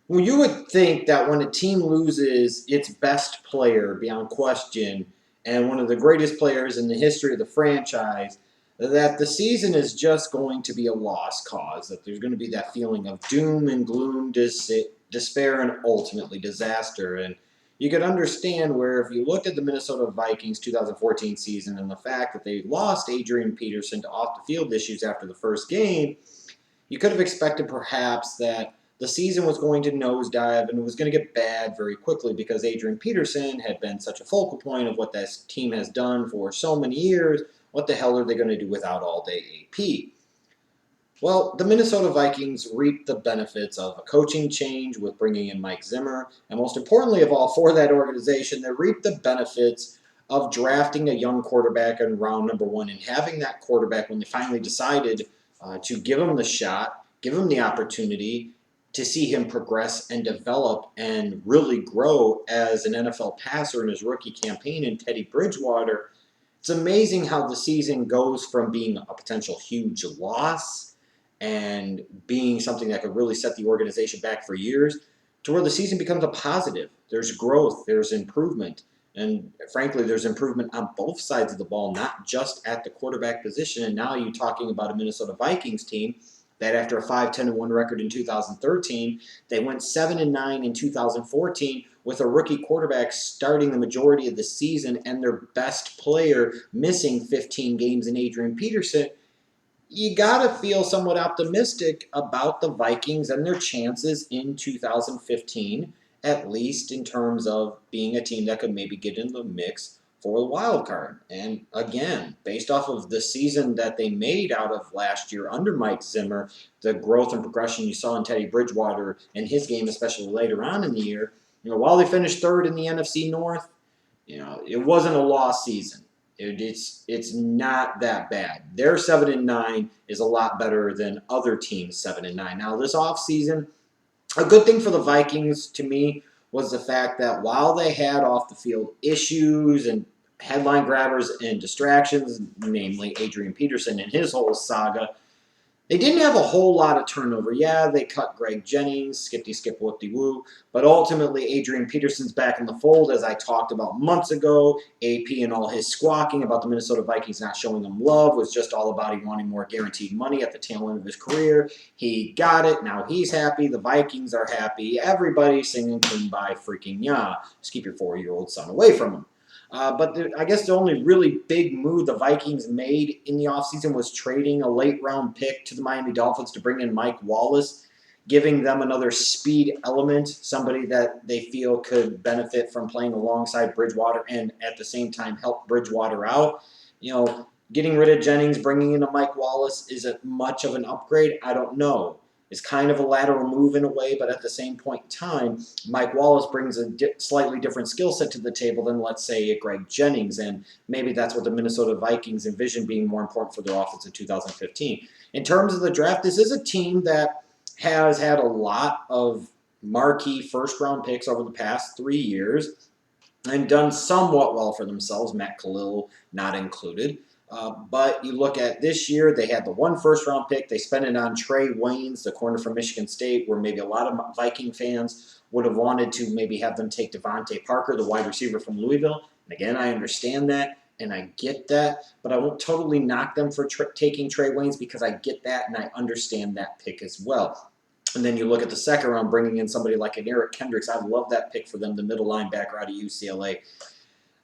Well, you would think that when a team loses its best player beyond question and one of the greatest players in the history of the franchise, that the season is just going to be a lost cause, that there's going to be that feeling of doom and gloom, despair, and ultimately disaster. And you could understand where if you looked at the Minnesota Vikings 2014 season and the fact that they lost Adrian Peterson to off the field issues after the first game, you could have expected perhaps that the season was going to nosedive and it was going to get bad very quickly because Adrian Peterson had been such a focal point of what this team has done for so many years. What the hell are they going to do without all day AP? Well, the Minnesota Vikings reaped the benefits of a coaching change with bringing in Mike Zimmer, and most importantly of all for that organization, they reaped the benefits of drafting a young quarterback in round number one and having that quarterback when they finally decided to give him the shot, give him the opportunity to see him progress and develop and really grow as an NFL passer in his rookie campaign in Teddy Bridgewater. It's amazing how the season goes from being a potential huge loss and being something that could really set the organization back for years to where the season becomes a positive. There's growth, there's improvement. And frankly, there's improvement on both sides of the ball, not just at the quarterback position. And now you're talking about a Minnesota Vikings team that after a 5-10-1 record in 2013, they went 7-9 in 2014 with a rookie quarterback starting the majority of the season and their best player missing 15 games in Adrian Peterson. You got to feel somewhat optimistic about the Vikings and their chances in 2015, at least in terms of being a team that could maybe get in the mix for the wild card. And again, based off of the season that they made out of last year under Mike Zimmer, the growth and progression you saw in Teddy Bridgewater and his game, especially later on in the year, while they finished third in the NFC North, it wasn't a lost season. It's not that bad. Their 7-9 is a lot better than other teams 7-9. Now this offseason, a good thing for the Vikings to me was the fact that while they had off the field issues and headline grabbers and distractions, namely Adrian Peterson and his whole saga, they didn't have a whole lot of turnover. Yeah, they cut Greg Jennings, skip whoop de woo, but ultimately Adrian Peterson's back in the fold, as I talked about months ago. AP and all his squawking about the Minnesota Vikings not showing him love was just all about him wanting more guaranteed money at the tail end of his career. He got it. Now he's happy. The Vikings are happy. Everybody's singing Kumbaya freaking ya. Just keep your 4-year-old son away from him. I guess the only really big move the Vikings made in the offseason was trading a late-round pick to the Miami Dolphins to bring in Mike Wallace, giving them another speed element, somebody that they feel could benefit from playing alongside Bridgewater and at the same time help Bridgewater out. Getting rid of Jennings, bringing in a Mike Wallace, is it much of an upgrade? I don't know. It's kind of a lateral move in a way, but at the same point in time, Mike Wallace brings a slightly different skill set to the table than, let's say, a Greg Jennings, and maybe that's what the Minnesota Vikings envision being more important for their offense in 2015. In terms of the draft, this is a team that has had a lot of marquee first-round picks over the past 3 years and done somewhat well for themselves, Matt Khalil not included. But you look at this year, they had the one first-round pick. They spent it on Trey Waynes, the corner from Michigan State, where maybe a lot of Viking fans would have wanted to maybe have them take Devontae Parker, the wide receiver from Louisville. And again, I understand that, and I get that, but I won't totally knock them for taking Trey Waynes because I get that, and I understand that pick as well. And then you look at the second round, bringing in somebody like an Eric Kendricks. I love that pick for them, the middle linebacker out of UCLA.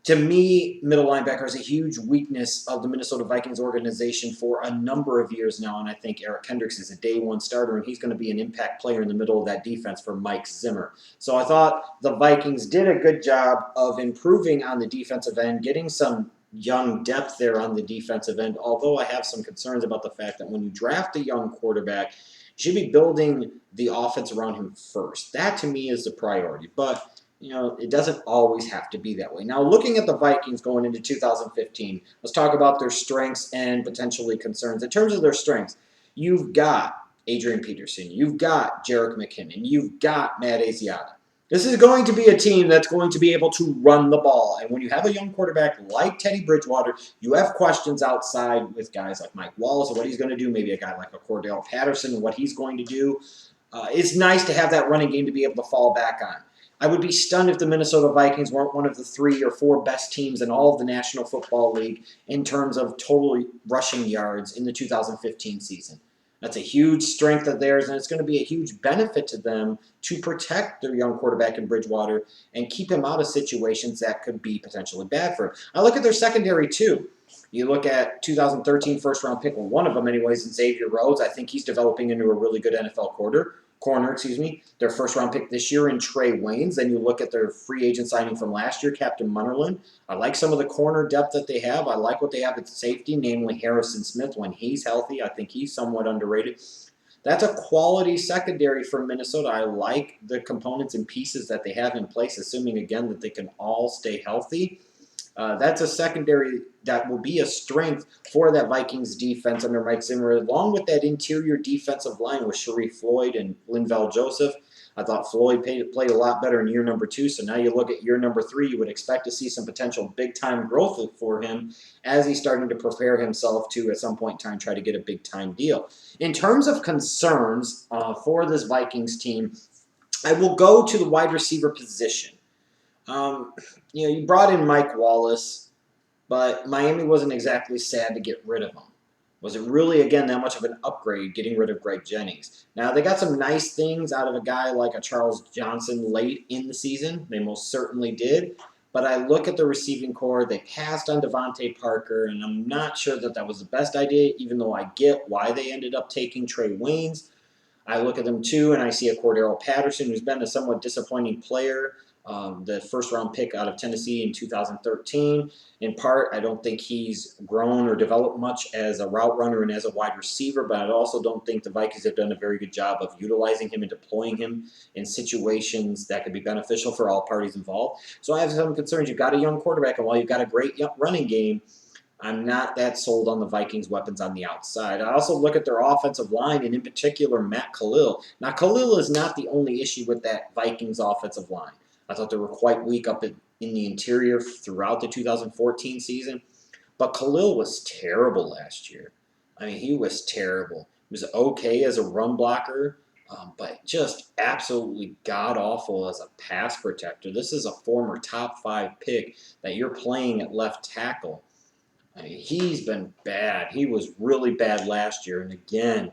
To me, middle linebacker is a huge weakness of the Minnesota Vikings organization for a number of years now, and I think Eric Kendricks is a day one starter, and he's going to be an impact player in the middle of that defense for Mike Zimmer. So I thought the Vikings did a good job of improving on the defensive end, getting some young depth there on the defensive end, although I have some concerns about the fact that when you draft a young quarterback, you should be building the offense around him first. That, to me, is the priority. But it doesn't always have to be that way. Now, looking at the Vikings going into 2015, let's talk about their strengths and potentially concerns. In terms of their strengths, you've got Adrian Peterson, you've got Jerick McKinnon, you've got Matt Asiata. This is going to be a team that's going to be able to run the ball. And when you have a young quarterback like Teddy Bridgewater, you have questions outside with guys like Mike Wallace and what he's going to do, maybe a guy like a Cordell Patterson and what he's going to do. It's nice to have that running game to be able to fall back on. I would be stunned if the Minnesota Vikings weren't one of the 3 or 4 best teams in all of the National Football League in terms of total rushing yards in the 2015 season. That's a huge strength of theirs, and it's going to be a huge benefit to them to protect their young quarterback in Bridgewater and keep him out of situations that could be potentially bad for him. I look at their secondary, too. You look at 2013 first-round pick, well, one of them anyways, in Xavier Rhodes. I think he's developing into a really good NFL corner. Their first-round pick this year in Trey Waynes. Then you look at their free agent signing from last year, Captain Munnerlyn. I like some of the corner depth that they have. I like what they have at safety, namely Harrison Smith. When he's healthy, I think he's somewhat underrated. That's a quality secondary for Minnesota. I like the components and pieces that they have in place, assuming, again, that they can all stay healthy. That's a secondary that will be a strength for that Vikings defense under Mike Zimmer, along with that interior defensive line with Sharif Floyd and Linval Joseph. I thought Floyd played a lot better in year number 2, so now you look at year number 3, you would expect to see some potential big-time growth for him as he's starting to prepare himself to, at some point in time, try to get a big-time deal. In terms of concerns for this Vikings team, I will go to the wide receiver position. You brought in Mike Wallace, but Miami wasn't exactly sad to get rid of him. Was it really, again, that much of an upgrade getting rid of Greg Jennings? Now, they got some nice things out of a guy like a Charles Johnson late in the season. They most certainly did. But I look at the receiving core. They passed on Devontae Parker, and I'm not sure that that was the best idea, even though I get why they ended up taking Trey Waynes. I look at them, too, and I see a Cordero Patterson, who's been a somewhat disappointing player. The first-round pick out of Tennessee in 2013. In part, I don't think he's grown or developed much as a route runner and as a wide receiver, but I also don't think the Vikings have done a very good job of utilizing him and deploying him in situations that could be beneficial for all parties involved. So I have some concerns. You've got a young quarterback, and while you've got a great running game, I'm not that sold on the Vikings' weapons on the outside. I also look at their offensive line, and in particular, Matt Khalil. Now, Khalil is not the only issue with that Vikings offensive line. I thought they were quite weak up in the interior throughout the 2014 season. But Khalil was terrible last year. I mean, he was terrible. He was okay as a run blocker, but just absolutely god-awful as a pass protector. This is a former top 5 pick that you're playing at left tackle. I mean, he's been bad. He was really bad last year. And again,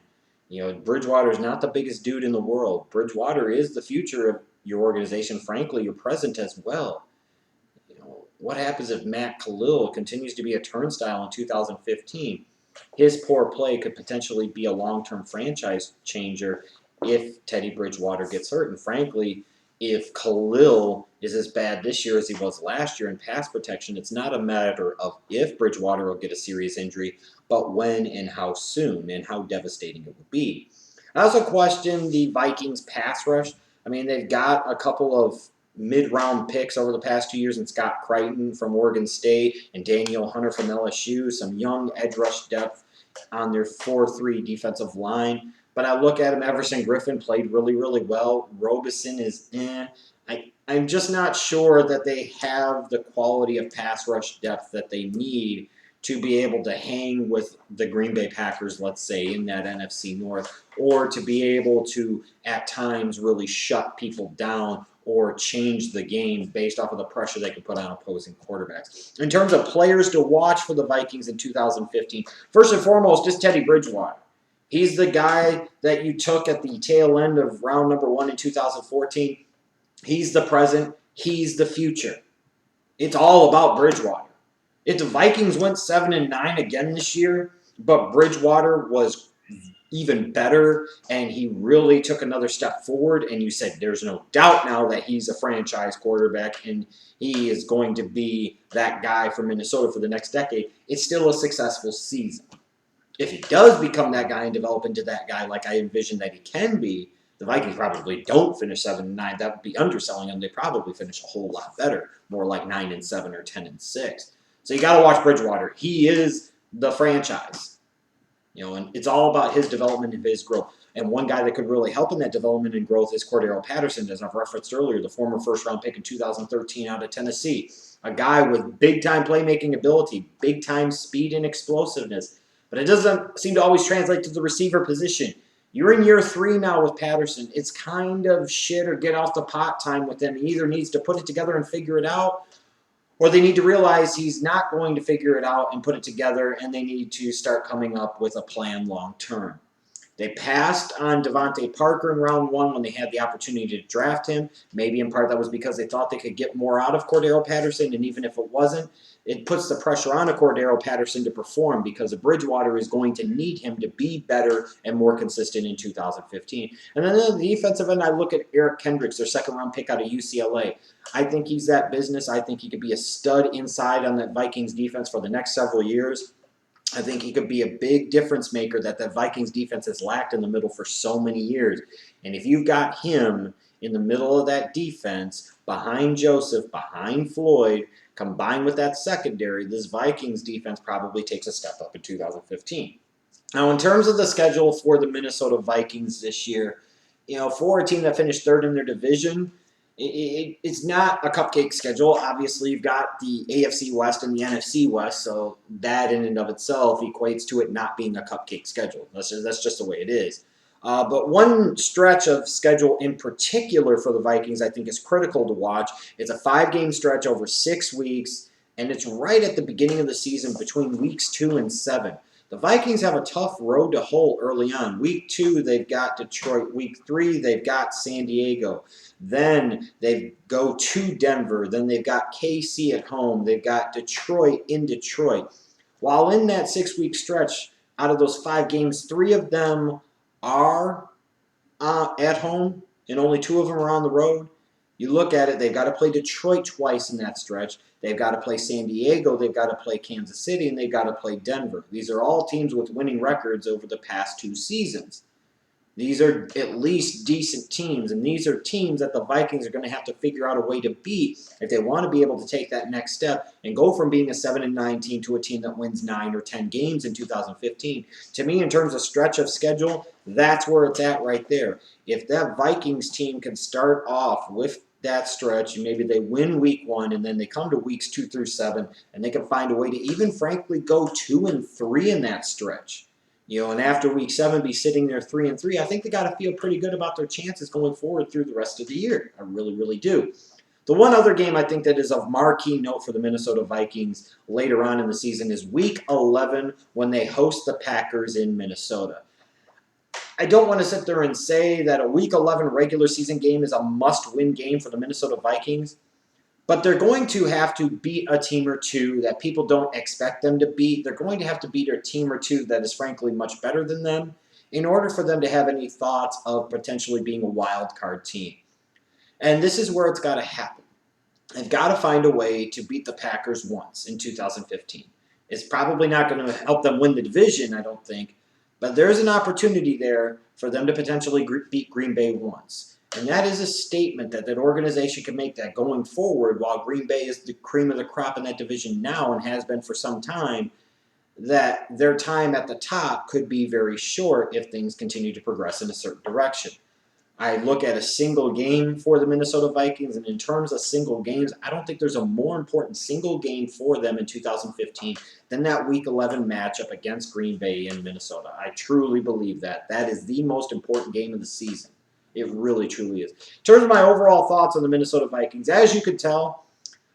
Bridgewater is not the biggest dude in the world. Bridgewater is the future of your organization, frankly, your present as well. What happens if Matt Khalil continues to be a turnstile in 2015? His poor play could potentially be a long-term franchise changer if Teddy Bridgewater gets hurt. And frankly, if Khalil is as bad this year as he was last year in pass protection, it's not a matter of if Bridgewater will get a serious injury, but when and how soon and how devastating it would be. I also question the Vikings pass rush. I mean, they've got a couple of mid-round picks over the past 2 years in Scott Crichton from Oregon State and Daniel Hunter from LSU, some young edge rush depth on their 4-3 defensive line. But I look at him, Everson Griffin played really, really well. Robeson is I'm just not sure that they have the quality of pass rush depth that they need to be able to hang with the Green Bay Packers, let's say, in that NFC North, or to be able to, at times, really shut people down or change the game based off of the pressure they can put on opposing quarterbacks. In terms of players to watch for the Vikings in 2015, first and foremost, just Teddy Bridgewater. He's the guy that you took at the tail end of round number 1 in 2014. He's the present. He's the future. It's all about Bridgewater. If the Vikings went 7-9 again this year, but Bridgewater was even better and he really took another step forward and you said there's no doubt now that he's a franchise quarterback and he is going to be that guy for Minnesota for the next decade, it's still a successful season. If he does become that guy and develop into that guy like I envision that he can be, the Vikings probably don't finish 7-9. That would be underselling them. They probably finish a whole lot better, more like 9-7 or 10-6. So you got to watch Bridgewater. He is the franchise, and it's all about his development and his growth. And one guy that could really help in that development and growth is Cordero Patterson, as I've referenced earlier, the former first-round pick in 2013 out of Tennessee. A guy with big-time playmaking ability, big-time speed and explosiveness. But it doesn't seem to always translate to the receiver position. You're in year 3 now with Patterson. It's kind of shit or get off the pot time with him. He either needs to put it together and figure it out, or they need to realize he's not going to figure it out and put it together, and they need to start coming up with a plan long term. They passed on Devontae Parker in round 1 when they had the opportunity to draft him. Maybe in part that was because they thought they could get more out of Cordero Patterson, and even if it wasn't, it puts the pressure on a Cordero Patterson to perform because Bridgewater is going to need him to be better and more consistent in 2015. And then on the defensive end, I look at Eric Kendricks, their second-round pick out of UCLA. I think he's that business. I think he could be a stud inside on that Vikings defense for the next several years. I think he could be a big difference maker that the Vikings defense has lacked in the middle for so many years. And if you've got him in the middle of that defense, behind Joseph, behind Floyd, combined with that secondary, this Vikings defense probably takes a step up in 2015. Now, in terms of the schedule for the Minnesota Vikings this year, for a team that finished 3rd in their division, it's not a cupcake schedule. Obviously, you've got the AFC West and the NFC West, so that in and of itself equates to it not being a cupcake schedule. That's just the way it is. But one stretch of schedule in particular for the Vikings I think is critical to watch. It's a 5-game stretch over 6 weeks, and it's right at the beginning of the season between weeks 2 and 7. The Vikings have a tough road to hoe early on. Week 2, they've got Detroit. Week 3, they've got San Diego. Then they go to Denver. Then they've got KC at home. They've got Detroit in Detroit. While in that 6-week stretch, out of those 5 games, 3 of them are at home, and only 2 of them are on the road. You look at it, they've got to play Detroit twice in that stretch. They've got to play San Diego, they've got to play Kansas City, and they've got to play Denver. These are all teams with winning records over the past 2 seasons. These are at least decent teams, and these are teams that the Vikings are going to have to figure out a way to beat if they want to be able to take that next step and go from being a 7-9 team to a team that wins 9 or 10 games in 2015. To me, in terms of stretch of schedule, that's where it's at right there. If that Vikings team can start off with that stretch, and maybe they win week 1, and then they come to weeks 2 through 7, and they can find a way to even, frankly, go 2-3 in that stretch. And after week 7, be sitting there 3-3, I think they got to feel pretty good about their chances going forward through the rest of the year. I really, really do. The one other game I think that is of marquee note for the Minnesota Vikings later on in the season is week 11 when they host the Packers in Minnesota. I don't want to sit there and say that a week 11 regular season game is a must-win game for the Minnesota Vikings. But they're going to have to beat a team or 2 that people don't expect them to beat. They're going to have to beat a team or 2 that is frankly much better than them in order for them to have any thoughts of potentially being a wild card team. And this is where it's got to happen. They've got to find a way to beat the Packers once in 2015. It's probably not going to help them win the division, I don't think. But there's an opportunity there for them to potentially beat Green Bay once. And that is a statement that that organization can make that going forward, while Green Bay is the cream of the crop in that division now and has been for some time, that their time at the top could be very short if things continue to progress in a certain direction. I look at a single game for the Minnesota Vikings, and in terms of single games, I don't think there's a more important single game for them in 2015 than that Week 11 matchup against Green Bay in Minnesota. I truly believe that. That is the most important game of the season. It really, truly is. In terms of my overall thoughts on the Minnesota Vikings, as you could tell,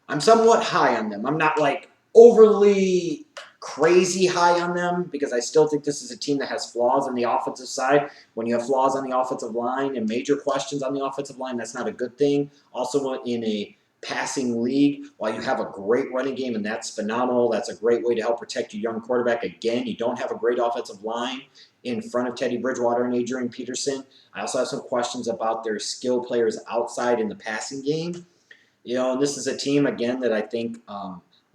I'm somewhat high on them. I'm not like overly crazy high on them because I still think this is a team that has flaws on the offensive side. When you have flaws on the offensive line and major questions on the offensive line, that's not a good thing. Also, in a passing league, while you have a great running game, and that's phenomenal, that's a great way to help protect your young quarterback. Again, you don't have a great offensive line in front of Teddy Bridgewater and Adrian Peterson. I also have some questions about their skill players outside in the passing game. And this is a team, again, that I think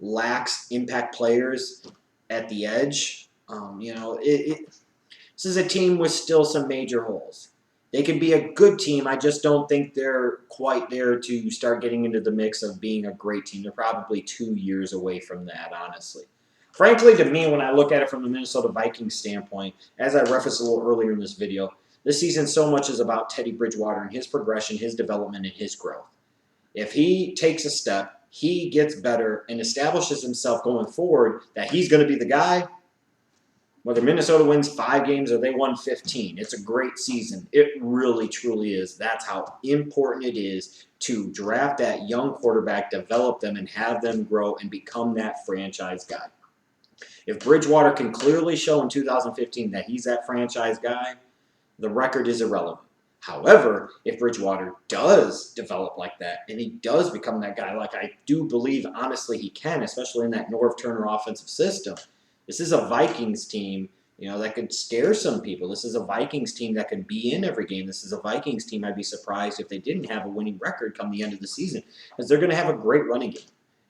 lacks impact players at the edge. This is a team with still some major holes. They can be a good team. I just don't think they're quite there to start getting into the mix of being a great team. They're probably 2 years away from that, honestly. Frankly, to me, when I look at it from the Minnesota Vikings standpoint, as I referenced a little earlier in this video, this season so much is about Teddy Bridgewater and his progression, his development, and his growth. If he takes a step, he gets better and establishes himself going forward that he's going to be the guy, Whether Minnesota wins 5 games or they won 15, it's a great season. It really, truly is. That's how important it is to draft that young quarterback, develop them, and have them grow and become that franchise guy. If Bridgewater can clearly show in 2015 that he's that franchise guy, the record is irrelevant. However, if Bridgewater does develop like that and he does become that guy, like I do believe honestly he can, especially in that Norv Turner offensive system, this is a Vikings team, that could scare some people. This is a Vikings team that could be in every game. This is a Vikings team I'd be surprised if they didn't have a winning record come the end of the season, because they're going to have a great running game.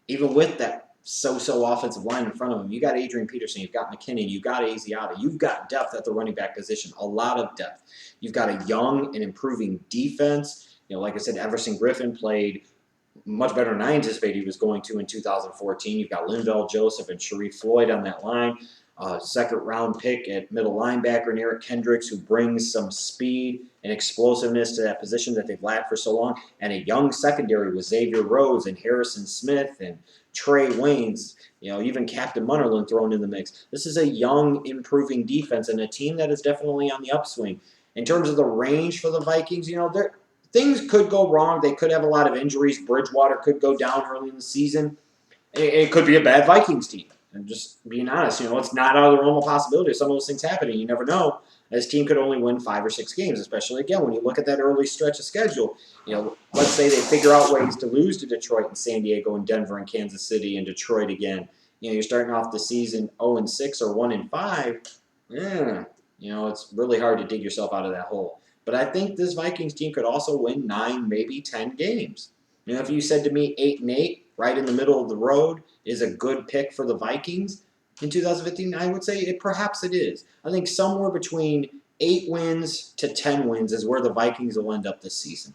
Even with that so-so offensive line in front of them, you got Adrian Peterson, you've got McKinnon, you've got Asiata, you've got depth at the running back position, a lot of depth. You've got a young and improving defense. Like I said, Everson Griffin played much better than I anticipated he was going to in 2014. You've got Linval Joseph and Sharif Floyd on that line. Second-round pick at middle linebacker, and Eric Kendricks, who brings some speed and explosiveness to that position that they've lacked for so long. And a young secondary with Xavier Rhodes and Harrison Smith and Trey Waynes, even Captain Munnerlyn thrown in the mix. This is a young, improving defense and a team that is definitely on the upswing. In terms of the range for the Vikings, things could go wrong. They could have a lot of injuries. Bridgewater could go down early in the season. It could be a bad Vikings team. And just being honest, it's not out of the realm of possibility of some of those things happening. You never know. This team could only win 5 or 6 games, especially, again, when you look at that early stretch of schedule. Let's say they figure out ways to lose to Detroit and San Diego and Denver and Kansas City and Detroit again. You're starting off the season 0-6 or 1-5. It's really hard to dig yourself out of that hole. But I think this Vikings team could also win 9, maybe 10 games. If you said to me 8-8, right in the middle of the road, is a good pick for the Vikings in 2015, I would say perhaps it is. I think somewhere between 8 wins to 10 wins is where the Vikings will end up this season.